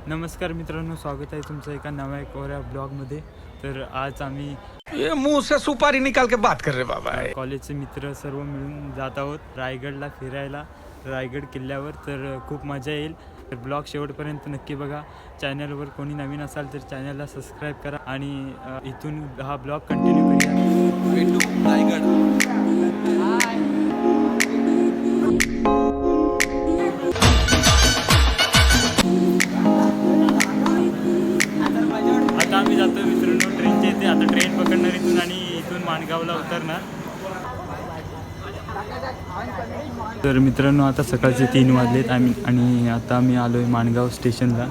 नमस्कार मित्रांनो, स्वागत आहे तुमचं एका नव्या कोऱ्या ब्लॉगमध्ये। तर आज आम्ही ये मुंह से सुपारी निकाल के बात कर रहे बाबा। कॉलेजचे मित्र सर्व मिळून जात आहोत रायगडला फिरायला, रायगड किल्ल्यावर। तर खूप मजा येईल। तर ब्लॉग शेवटपर्यंत नक्की बघा। चॅनलवर कोणी नवीन असाल तर चॅनलला सबस्क्राईब करा आणि इथून हा ब्लॉग कंटिन्यू करूया। रायगड आता आम्ही जातो मित्रांनो ट्रेनच्या इथे। आता ट्रेन पकडणार इथून आणि इथून माणगावला उतरणार। तर मित्रांनो आता सकाळचे 3 वाजलेत आणि आता आम्ही आलोय माणगाव स्टेशनला।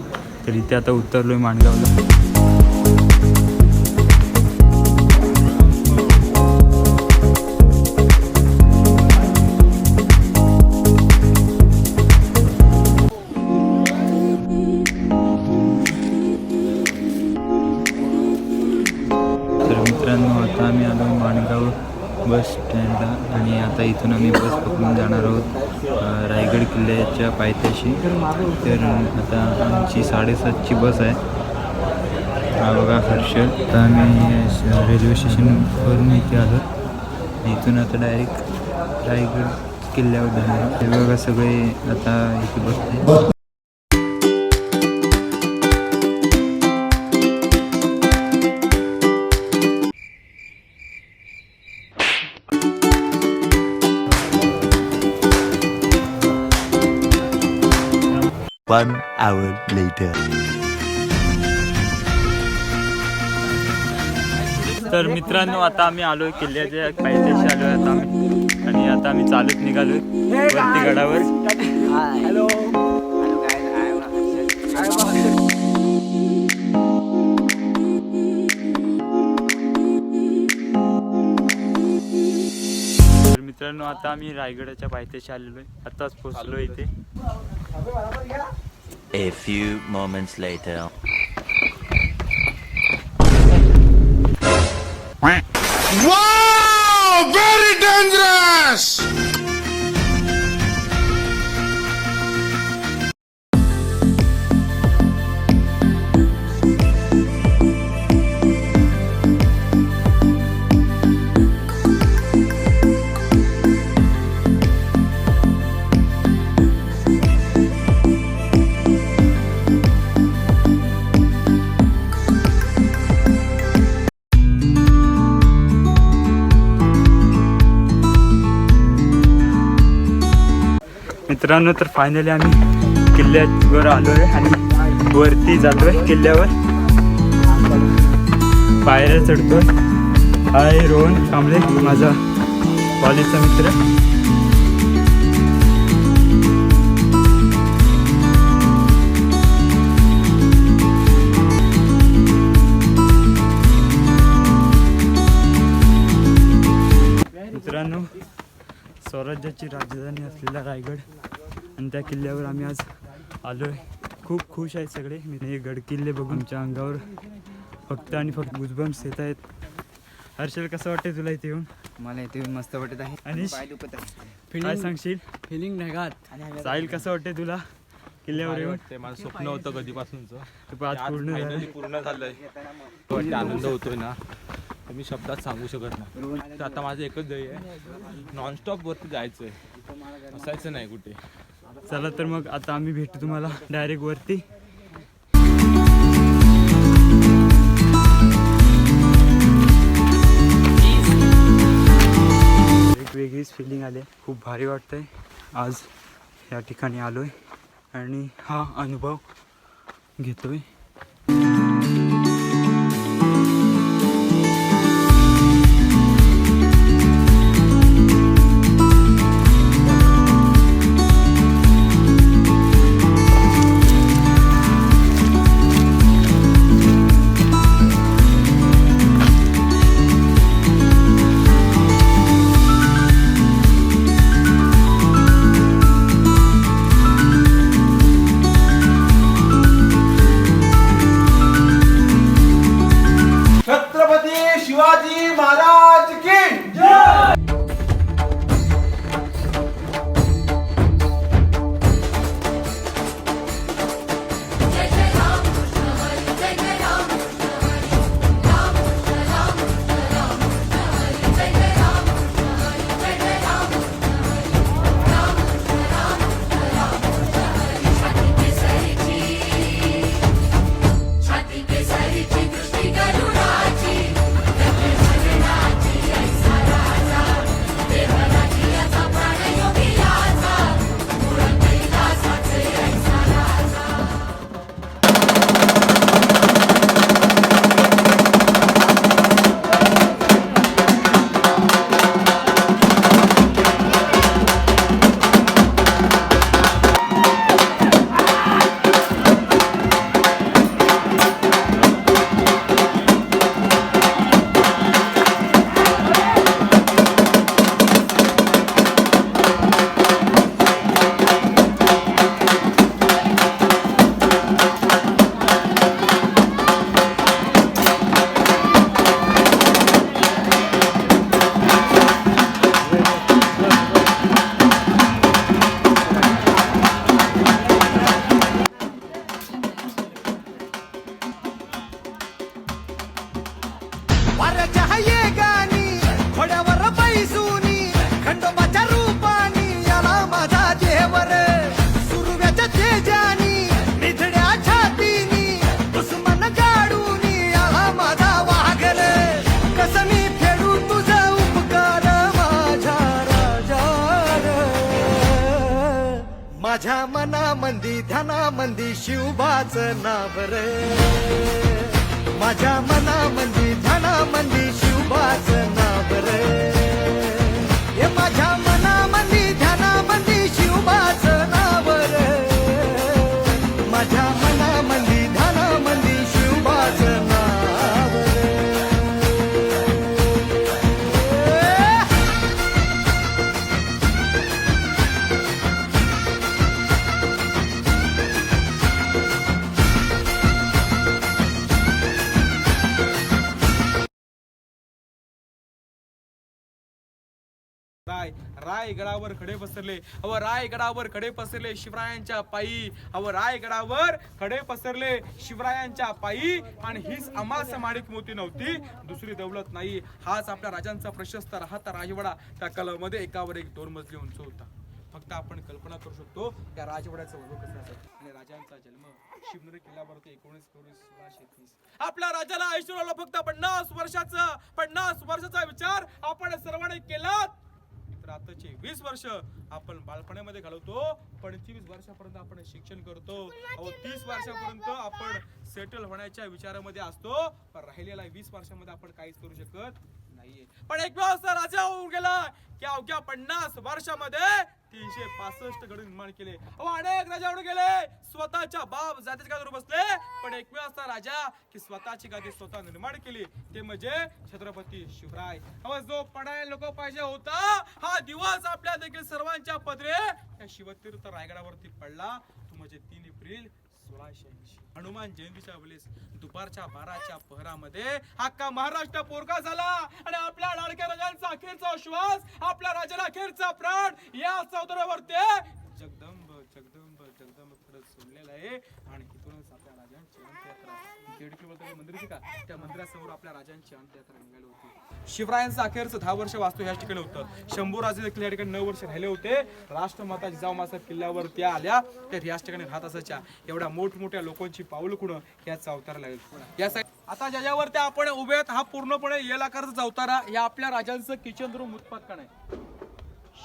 तर इथे आता उतरलोय माणगावला। मित्रांनो आता आम्ही आलो माणगाव बस स्टँडला आणि आता इथून आम्ही बस पकडून जाणार आहोत रायगड किल्ल्याच्या पायथ्याशी। तर आता आमची 7:30ची बस आहे। हा बघा हर्षल। आता आम्ही रेल्वे स्टेशनवरून इथे आलो। इथून आता डायरेक्ट रायगड किल्ल्यावर जाणार। हे बघा सगळे आता इथे बसले। One hour later. तर मित्रांनो आता आम्ही आलोय किल्ल्याच्या पायथ्याशी आलोय आता आम्ही आणि आता आम्ही चालत निघालोय वरती गडावर। हॅलो तर मित्रांनो आता आम्ही रायगडाच्या पायथ्याशी आलेलो आहे। आताच पोहोचलो इथे। A few moments later. Wow! Very dangerous! मित्रांनो तर फायनली आम्ही किल्ल्यावर आलो आहे आणि वरती जातोय किल्ल्यावर। पायऱ्या चढतोय। हाय रोहन कांबळे, माझा कॉलेजचा मित्र। मित्रांनो स्वराज्याची राजधानी असलेला रायगड आणि त्या किल्ल्यावर आम्ही आज आलोय। खूप खुश आहेत सगळे। हे गड किल्ले बघून आमच्या अंगावर फक्त आणि फक्त गुजबम्स येत आहेत। हर्षल कसं वाटतंय तुला इथे येऊन? मला इथे मस्त वाटत आहे। आणि पाय दुखत आहे। काय सांगशील? फिलिंग ढगात। साहिल कसं वाटतंय तुला किल्ल्यावर येऊन? ते माझं स्वप्न होतं कधीपासूनचं तू आज पूर्ण झालं। पूर्ण झालंय। वाटतं आनंद होतोय ना तर मी शब्दात सांगू शकत नाही। तर आता माझं एकच ध्येय आहे, नॉनस्टॉप वरती जायचं आहे, असायचं नाही कुठे। चला तर मग आता आम्ही भेटू तुम्हाला डायरेक्ट वरती। एक वेगळीच फिलिंग आली, खूप भारी वाटतंय। आज या ठिकाणी आलोय आणि हा अनुभव घेतोय। वाऱ्याच्या ये गाणी घोड्यावर बैसूनी खंडोबाच्या रूपानी याला माझा देवर सुरव्याच्या तेजानी निधड्या छातीनी दुश्मन गाडूनी याला माझा वाघर कसं मी फेडू तुझा उपकार माझ्या राजा माझ्या मनामंदी ध्यानामंदी शिवबाचं नाव रे माझ्या मनामंदी ध्यानामंदी शिवबाचं नाव रे हे माझ्या मनामंदी ध्यानामंदी शिवबाचं नाव रे माझ्या मनामंदी ध्यानामंदी शिवबाचं नाव रे रायगडावर खडे पसरले रायगडावर खडे पसरले शिवरायांच्या पायी रायगडावर खडे पसरले शिवरायांच्या पायी आणि हीच अमास माणिक मोती नव्हती दुसरी दौलत नाही हाच आपल्या राजांचा प्रशस्त राहता राजवाडा त्या कलामध्ये एकावर एक 2 मजली उंच होता फक्त आपण कल्पना करू शकतो त्या राजवाड्याचं वैभव कसं असेल आणि राजांचा जन्म शिवनेरी किल्ल्यावरती 19 आपल्या राजाला आयुष्य आलं फक्त 50 वर्षाचा विचार आपण सर्वांनी केला तर आताचे 20 वर्ष आपण बालपणामध्ये घालवतो 25 वर्षापर्यंत आपण शिक्षण करतो 30 वर्षापर्यंत आपण सेटल होण्याच्या विचारामध्ये असतो पण राहिलेला 20 वर्षामध्ये आपण काहीच करू शकत नाहीये पण एक वेळ राजा होऊन गेला की अवघ्या 50 वर्षामध्ये 365 गड निर्माण केले अनेक राजा होऊन गेले स्वतःच्या बाप जातीच्या गादीवर बसले पण एक वेळ असा राजा की स्वतःची गादी स्वतः निर्माण केली ते म्हणजे छत्रपती शिवराय जो पडायला लोक पाहिजे होता हा दिवस आपल्या देखील सर्वांच्या पदरे या शिवतीर्थ रायगडावरती पडला तो म्हणजे 3 एप्रिल 1680 हनुमान जयंतीच्या वेळेस दुपारच्या 12च्या पहरामध्ये अख्खा महाराष्ट्र पोरका झाला आणि आपल्या लाडक्या राजांचा अखेरचा श्वास आपल्या राजाला अखेरचा प्राण या चौतऱ्यावरती जगदंब जगदंब जगदंब खरंच सोडलेला आहे आणि इथूनच आपल्या राजांची अंत्ययात्रा मंदिर का त्या मंदिरासमोर आपल्या राजांची अंत्ययात्रा निघाली होती शिवरायांचं अखेरचं 10 वर्ष वास्तू ह्या ठिकाणी होतं शंभूराजे देखील या ठिकाणी 9 वर्ष राहिले होते राष्ट्रमाता जिजाऊमाता किल्ल्यावर त्या आल्या त्या याच ठिकाणी राहत असायच्या एवढ्या मोठमोठ्या लोकांची पाऊल खुणं या चौतारा लागेल या आता ज्याच्यावर त्या आपण उभे आहेत हा पूर्णपणे एल आकाराचा चौतारा या आपल्या राजांचं किचन रूम उत्पादन आहे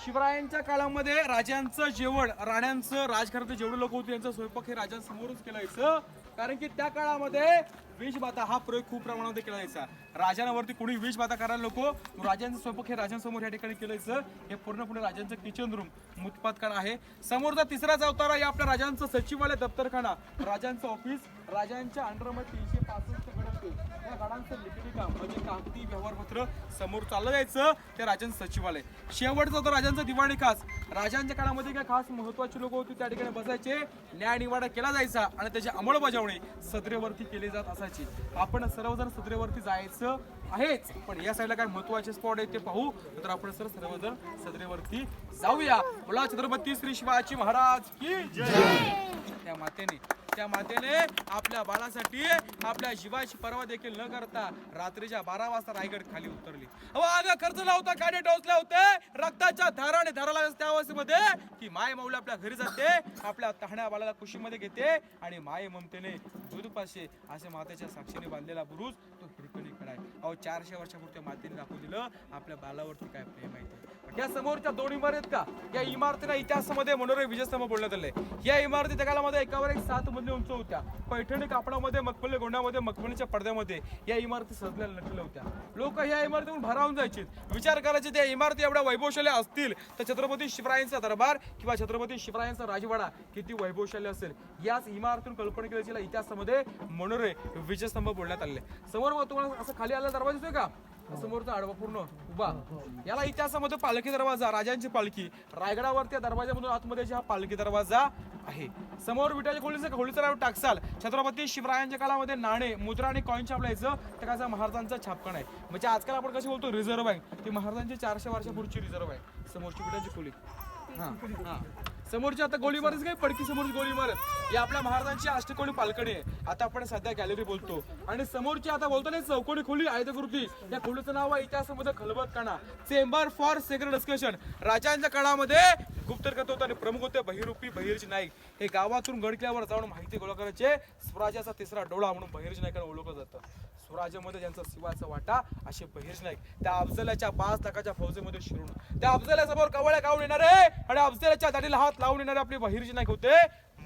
शिवरायांच्या काळामध्ये राजांचं जेवण राण्यांचं राजघरातले जेवढे लोक होते त्यांचा स्वयंपाक हे राजांसमोरच केला जायचं कारण की त्या काळामध्ये विषबाधा हा प्रयोग खूप प्रमाणामध्ये केला जायचा राजांवरती कोणी विषबाधा करायला नको राजांचं स्वयंपाक हे राजांसमोर या ठिकाणी केलं जायचं हे पूर्णपणे राजांचं किचन रूम मुत्पादखाना आहे समोरचा तिसरा चौतारा या आपल्या राजांचं सचिवालय दप्तरखाना राजांचं ऑफिस राजांच्या अंडरमध्ये 365 गड होते या गडांचं लिखिती काम म्हणजे कागदी व्यवहारपत्र समोर चाललं जायचं ते राजांचं सचिवालय शेवटचा होता राजांचं दिवाणी खास राजांच्या काळामध्ये काय खास महत्वाची लोक होती त्या ठिकाणी बसायचे न्याय निवाडा केला जायचा आणि त्याची अंमलबजावणी सदरेवरती केली जात असायची आपण सर्वजण सदरेवरती जायचं आहेच पण या साईडला काय महत्वाचे स्पॉट आहेत ते पाहू तर आपण सर्वजण सदरेवरती जाऊया बोला छत्रपती श्री शिवाजी महाराज की जय त्या मातेने आपल्या बाळासाठी आपल्या जीवाची पर्वा देखील न करता रात्रीच्या 12 वाजता रायगड खाली उतरली अगं खर्च नव्हता काडे टोचले होते रक्ताच्या धाराने धराला त्या अवस्थेमध्ये की माय मौली आपल्या घरी जाते आपल्या तहण्या बाळाला कुशीमध्ये घेते आणि माय ममतेने दूध पाशे असे मातेच्या साक्षीने बांधलेला बुरुज तो हिरकणी खडाय 400 वर्षापूर्वी त्या मातेने दाखवून दिलं आपल्या बाळावरती काय प्रेम आहे या समोरच्या 2 इमारती का या इमारतीला इतिहासामध्ये मनोरे विजयस्तंभ बोलण्यात आले या इमारती त्या काळामध्ये एकावर एक 7 मजली उंच होत्या पैठणी कापडामध्ये मखमली गोंड्यामध्ये मखमलीच्या पडद्यामध्ये या इमारती सजलेल्या नटलेल्या होत्या लोक या इमारतीतून भारावून जायचे विचार करायचे त्या इमारती एवढ्या वैभवशाली असतील तर छत्रपती शिवरायांचा दरबार किंवा छत्रपती शिवरायांचा राजवाडा किती वैभवशाली असेल याच इमारतीतून कल्पना केल्याच्या इतिहासामध्ये मनोरे विजयस्तंभ बोलण्यात आले समोर तुम्हाला असं खाली आलेला दरवाजा दिसतोय का समोरचा आडवा पूर्ण उभा याला इतिहासामध्ये पालखी दरवाजा राजांची पालखी रायगडावर त्या दरवाजामधून आतमध्ये हा पालखी दरवाजा आहे समोर विटाच्या खोलीचं नाव टाकसाल छत्रपती शिवरायांच्या काळामध्ये नाणे मुद्रा आणि कॉइन छापलायचं त्या काळाचा महाराजांचा छापखाना आहे म्हणजे आजकाल आपण कशी बोलतो रिझर्व्ह बँक ती महाराजांची 400 वर्षापूर्वीची रिझर्व्ह आहे समोरची विटाची खोली समोरची आता गोळी मारच काय पडकी समोरची गोळी मारत ही आपल्या महाराजांची अष्टकोनी पालखणी आहे. आता आपण सध्या गॅलरी बोलतो आणि समोरची आता बोलतो ना चौकोनी खोली आयताकृती. या खोलीचं नाव आहे इतिहासामध्ये खलबतखाना, चेंबर फॉर सेक्रेट डिस्कशन. राजांच्या काळामध्ये गुप्तचर करत होते आणि प्रमुख होते बहिरूपी बहिर्जी नाईक. हे गावातून गडकिल्ल्यावर जाऊन माहिती गोळा करायचे. स्वराज्याचा तिसरा डोळा म्हणून बहिर्जी नाईकांना ओळखलं जातं. स्वराज्यामध्ये ज्यांचा शिवाचा वाटा असे बहिर्जी नाईक त्या अफजलाच्या 5 लाखाच्या फौजेमध्ये शिरून त्या अफजलासमोर कवळ्या गावून येणारे आणि अफजलाच्या दाढीला हात लावून येणारे आपले बहिर्जी नाईक होते.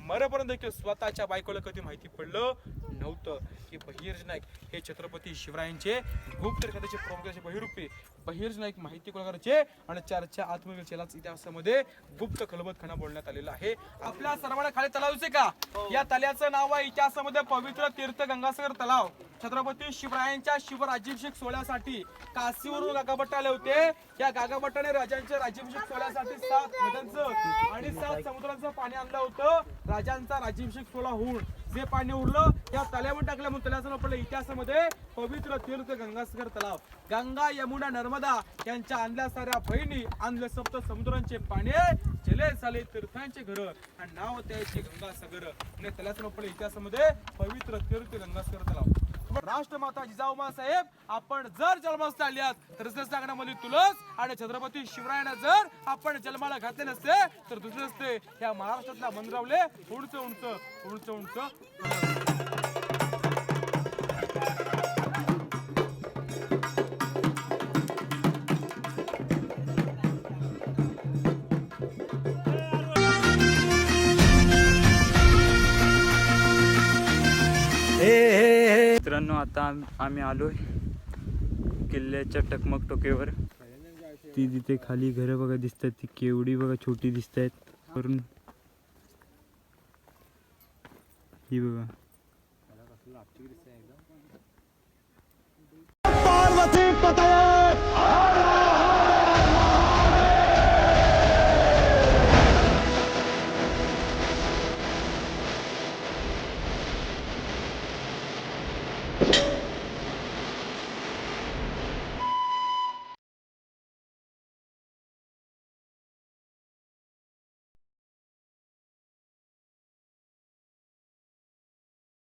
मरेपर्यंत देखील स्वतःच्या बायकोला कधी माहिती पडलं नव्हतं की बहिर्जी नाईक हे छत्रपती शिवरायांचे गुप्तचर खात्याचे प्रमुख असे बहिरूपी बहिर्जी नाईक माहिती गोळा करायचे. आणि चर्चा आत्मविश्वास इतिहासामध्ये गुप्त खलबतखाना बोलण्यात आलेला आहे. आपल्या सर्वांना खाली तलाव दिसते का? या तलावाचं नाव आहे इतिहासामध्ये पवित्र तीर्थ गंगासागर तलाव. छत्रपती शिवरायांच्या शिवराज्याभिषेक सोहळ्यासाठी काशीवरून गागाभट्ट आले होते. या गागाभट्टाने राजांच्या राज्याभिषेक सोहळ्यासाठी 7 नद्यांचं आणि 7 समुद्रांचं पाणी आणलं होतं. राजांचा राज्याभिषेक सोहळा होऊन जे पाणी उरलं त्या तलावावर टाकलं म्हणून तलावाचं नाव पडलं इतिहासामध्ये पवित्र तीर्थ गंगासागर तलाव. गंगा यमुना नर्मदा यांच्या आणल्या साऱ्या बहिणी आणले सप्त समुद्रांचे पाणी जले झाले तीर्थांचे घर आणि नाव त्याचे गंगासागर. आणि तलावाचं नाव पडलं इतिहासामध्ये पवित्र तीर्थ गंगासागर तलाव. राष्ट्रमाता जिजाऊमा साहेब आपण जर जन्मास आल्यात तर सांगण्यामध्ये तुलस आणि छत्रपती शिवरायांना जर आपण जन्माला घातले नसते तर दुसरे नसते. या महाराष्ट्रातला मंदिरावले उंच उंच उंच उंच. मित्रांनो आता आम्ही आलोय किल्ल्याच्या टकमक टोकेवर. ती तिथे खाली घरं बघा दिसतात, ती केवढी बघा छोटी दिसत आहेत. वरून ही बघा